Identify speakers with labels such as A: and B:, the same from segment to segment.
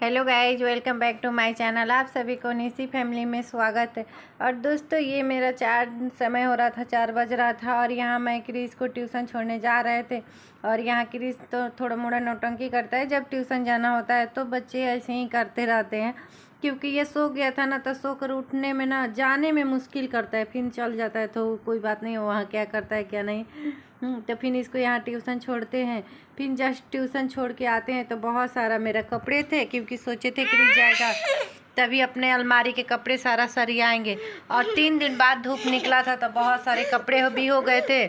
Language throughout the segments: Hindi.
A: Hello guys, welcome back to my channel. आप सभी को निसी फैमिली में स्वागत है। और दोस्तों, ये मेरा समय हो रहा था, 4 बज रहा था और यहाँ मैं क्रिस को ट्यूशन छोड़ने जा रहे थे। और यहाँ क्रिस तो थोड़ा मोड़ा नौटंकी करता है। जब ट्यूशन जाना होता है तो बच्चे ऐसे ही करते रहते हैं, क्योंकि ये सो गया था ना, तो सो कर उठने में ना, जाने में मुश्किल करता है। फिर चल जाता है तो कोई बात नहीं, वहाँ क्या करता है क्या नहीं। तो फिर इसको यहाँ ट्यूशन छोड़ते हैं। फिर जस्ट ट्यूशन छोड़ के आते हैं तो बहुत सारा मेरा कपड़े थे, क्योंकि सोचे थे क्रिस जाएगा तभी अपने अलमारी के कपड़े सारा सरियाएंगे। और 3 दिन बाद धूप निकला था तो बहुत सारे कपड़े भी हो गए थे,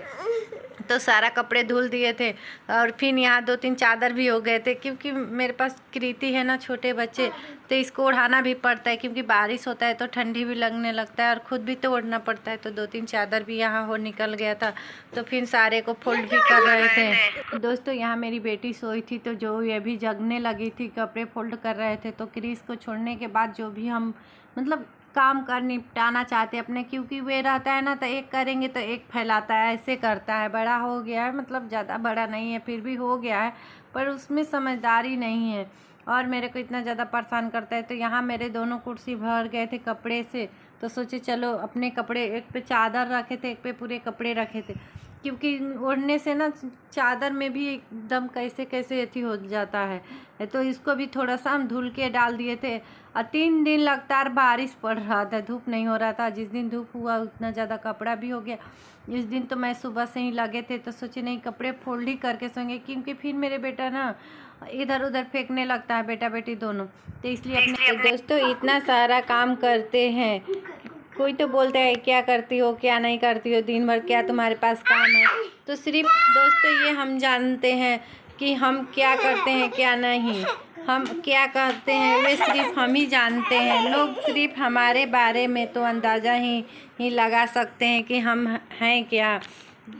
A: तो सारा कपड़े धुल दिए थे। और फिर यहाँ 2-3 चादर भी हो गए थे, क्योंकि मेरे पास कृति है ना, छोटे बच्चे, तो इसको ओढ़ाना भी पड़ता है, क्योंकि बारिश होता है तो ठंडी भी लगने लगता है और ख़ुद भी तो ओढ़ना पड़ता है। तो 2-3 चादर भी यहाँ हो निकल गया था, तो फिर सारे को फोल्ड भी कर रहे थे। दोस्तों, यहाँ मेरी बेटी सोई थी तो जो ये भी जगने लगी थी, कपड़े फोल्ड कर रहे थे। तो क्रिस को छोड़ने के बाद जो भी हम मतलब काम कर निपटाना चाहते हैं अपने, क्योंकि वे रहता है ना, तो एक करेंगे तो एक फैलाता है, ऐसे करता है। बड़ा हो गया है, मतलब ज़्यादा बड़ा नहीं है, फिर भी हो गया है, पर उसमें समझदारी नहीं है और मेरे को इतना ज़्यादा परेशान करता है। तो यहाँ मेरे दोनों कुर्सी भर गए थे कपड़े से, तो सोचे चलो अपने कपड़े, एक पे चादर रखे थे, एक पे पूरे कपड़े रखे थे, क्योंकि ओढ़ने से ना चादर में भी एकदम कैसे कैसे अथी हो जाता है। तो इसको भी थोड़ा सा हम धुल के डाल दिए थे। और 3 दिन लगातार बारिश पड़ रहा था, धूप नहीं हो रहा था। जिस दिन धूप हुआ उतना ज़्यादा कपड़ा भी हो गया। इस दिन तो मैं सुबह से ही लगे थे, तो सोचे नहीं कपड़े फोल्ड ही करके सोएंगे, क्योंकि फिर मेरे बेटा ना इधर उधर फेंकने लगता है, बेटा बेटी दोनों। तो इसलिए अपने दोस्तों इतना सारा काम करते हैं। कोई तो बोलता है क्या करती हो क्या नहीं करती हो, दिन भर क्या तुम्हारे पास काम है। तो सिर्फ दोस्तों ये हम जानते हैं कि हम क्या करते हैं क्या नहीं, हम क्या करते हैं वे सिर्फ हम ही जानते हैं। लोग सिर्फ हमारे बारे में तो अंदाज़ा ही लगा सकते हैं कि हम हैं क्या।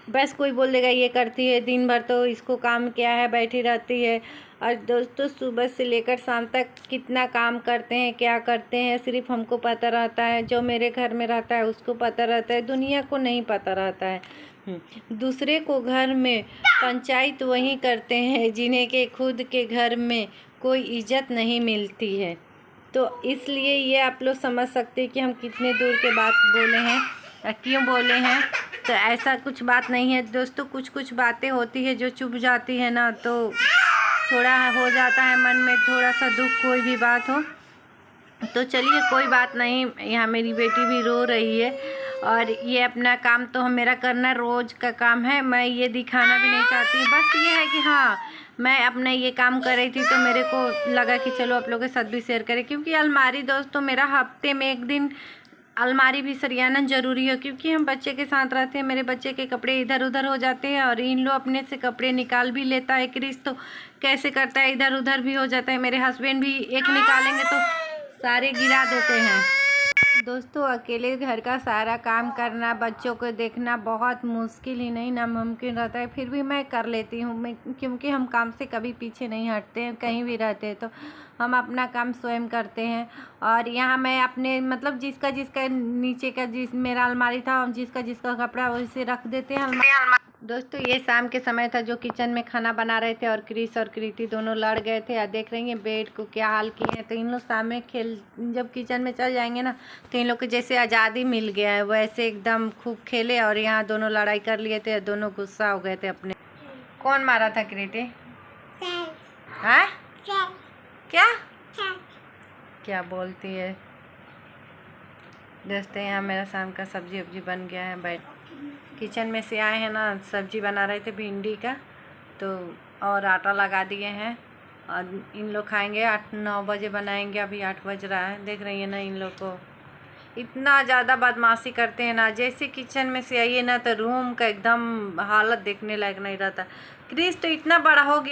A: बस कोई बोल देगा ये करती है, दिन भर तो इसको काम क्या है, बैठी रहती है। और दोस्तों, सुबह से लेकर शाम तक कितना काम करते हैं, क्या करते हैं, सिर्फ हमको पता रहता है। जो मेरे घर में रहता है उसको पता रहता है, दुनिया को नहीं पता रहता है। दूसरे को घर में पंचायत वही करते हैं जिन्हें के खुद के घर में कोई इज्जत नहीं मिलती है। तो इसलिए ये आप लोग समझ सकते हैं कि हम कितने दूर के बात बोले हैं, क्यों बोले हैं। तो ऐसा कुछ बात नहीं है दोस्तों, कुछ बातें होती है जो चुभ जाती है ना, तो थोड़ा हो जाता है मन में थोड़ा सा दुख, कोई भी बात हो। तो चलिए कोई बात नहीं, यहाँ मेरी बेटी भी रो रही है और ये अपना काम तो हम मेरा करना रोज़ का काम है। मैं ये दिखाना भी नहीं चाहती, बस ये है कि हाँ, मैं अपना ये काम कर रही थी तो मेरे को लगा कि चलो आप लोगों के साथ भी शेयर करें। क्योंकि अलमारी दोस्तों मेरा हफ्ते में 1 दिन अलमारी भी सरियाना ज़रूरी है, क्योंकि हम बच्चे के साथ रहते हैं। मेरे बच्चे के कपड़े इधर उधर हो जाते हैं और इन लोग अपने से कपड़े निकाल भी लेता है। क्रिस तो कैसे करता है, इधर उधर भी हो जाता है। मेरे हस्बैंड भी एक निकालेंगे तो सारे गिरा देते हैं। दोस्तों, अकेले घर का सारा काम करना, बच्चों को देखना बहुत मुश्किल ही नहीं नामुमकिन रहता है, फिर भी मैं कर लेती हूँ। क्योंकि हम काम से कभी पीछे नहीं हटते हैं, कहीं भी रहते हैं तो हम अपना काम स्वयं करते हैं। और यहाँ मैं अपने मतलब जिसका नीचे का मेरा अलमारी था, जिसका कपड़ा वैसे रख देते हैं। दोस्तों, ये शाम के समय था जो किचन में खाना बना रहे थे और क्रिस और कृति दोनों लड़ गए थे। और देख रही हैं बेड को क्या हाल किए हैं। तो इन लोग शाम में जब किचन में चल जाएंगे ना, तो इन लोग को जैसे आज़ादी मिल गया है, वैसे एकदम खूब खेले। और यहाँ दोनों लड़ाई कर लिए थे, दोनों गुस्सा हो गए थे अपने। कौन मारा था कृति? हाँ, क्या बोलती है। दोस्तों, यहाँ मेरा शाम का सब्जी वब्जी बन गया है। बैठ किचन में से आए हैं ना, सब्जी बना रहे थे भिंडी का, तो और आटा लगा दिए हैं। और इन लोग खाएंगे 8-9 बजे बनाएंगे, अभी 8 बज रहा है। देख रही है ना, इन लोग को इतना ज़्यादा बदमाशी करते हैं ना। जैसे किचन में से आइए ना, तो रूम का एकदम हालत देखने लायक नहीं रहता। क्रिस तो इतना बड़ा हो गया।